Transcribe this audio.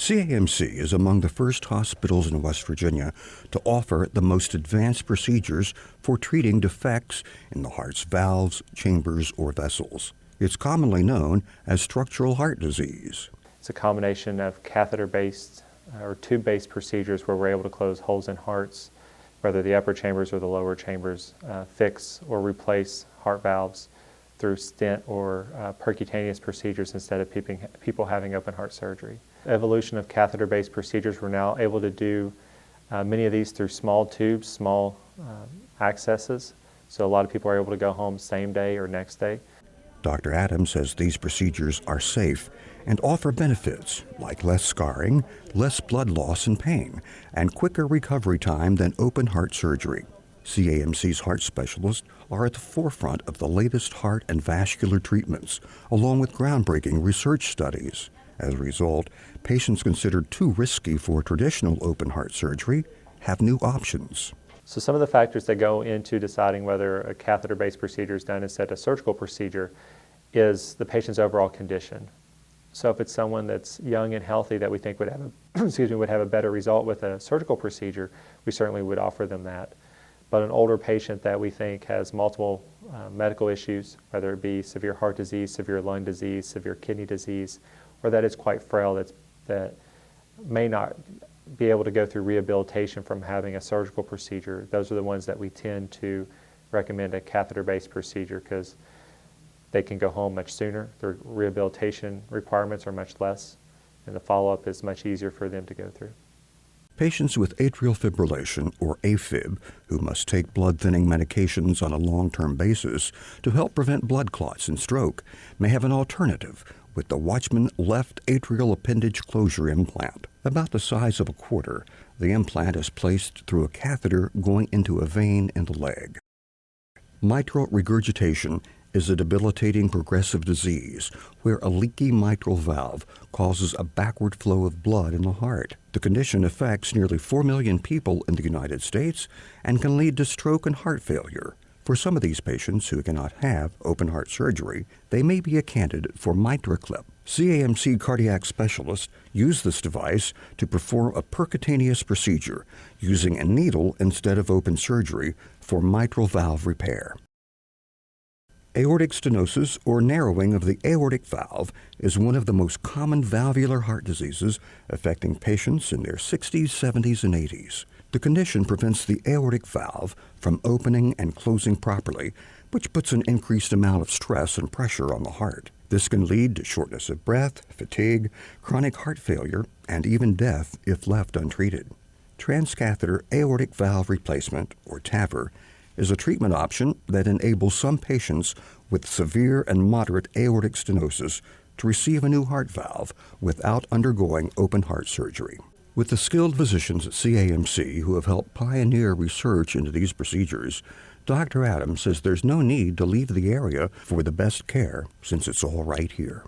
CAMC is among the first hospitals in West Virginia to offer the most advanced procedures for treating defects in the heart's valves, chambers, or vessels. It's commonly known as structural heart disease. It's a combination of catheter-based or tube-based procedures where we're able to close holes in hearts, whether the upper chambers or the lower chambers, fix or replace heart valves through stent or percutaneous procedures instead of people having open heart surgery. Evolution of catheter-based procedures, we're now able to do many of these through small tubes, small accesses, so a lot of people are able to go home same day or next day. Dr. Adams says these procedures are safe and offer benefits like less scarring, less blood loss and pain, and quicker recovery time than open heart surgery. CAMC's heart specialists are at the forefront of the latest heart and vascular treatments, along with groundbreaking research studies. As a result, patients considered too risky for traditional open heart surgery have new options. So some of the factors that go into deciding whether a catheter-based procedure is done instead of a surgical procedure is the patient's overall condition. So if it's someone that's young and healthy that we think would have would have a better result with a surgical procedure, we certainly would offer them that. But an older patient that we think has multiple medical issues, whether it be severe heart disease, severe lung disease, severe kidney disease, or that is quite frail, that may not be able to go through rehabilitation from having a surgical procedure, those are the ones that we tend to recommend a catheter-based procedure because they can go home much sooner. Their rehabilitation requirements are much less, and the follow-up is much easier for them to go through. Patients with atrial fibrillation, or AFib, who must take blood-thinning medications on a long-term basis to help prevent blood clots and stroke, may have an alternative with the Watchman left atrial appendage closure implant. About the size of a quarter, the implant is placed through a catheter going into a vein in the leg. Mitral regurgitation is a debilitating progressive disease where a leaky mitral valve causes a backward flow of blood in the heart. The condition affects nearly 4 million people in the United States and can lead to stroke and heart failure. For some of these patients who cannot have open heart surgery, they may be a candidate for MitraClip. CAMC cardiac specialists use this device to perform a percutaneous procedure using a needle instead of open surgery for mitral valve repair. Aortic stenosis, or narrowing of the aortic valve, is one of the most common valvular heart diseases affecting patients in their 60s, 70s, and 80s. The condition prevents the aortic valve from opening and closing properly, which puts an increased amount of stress and pressure on the heart. This can lead to shortness of breath, fatigue, chronic heart failure, and even death if left untreated. Transcatheter aortic valve replacement, or TAVR, is a treatment option that enables some patients with severe and moderate aortic stenosis to receive a new heart valve without undergoing open heart surgery. With the skilled physicians at CAMC who have helped pioneer research into these procedures, Dr. Adams says there's no need to leave the area for the best care since it's all right here.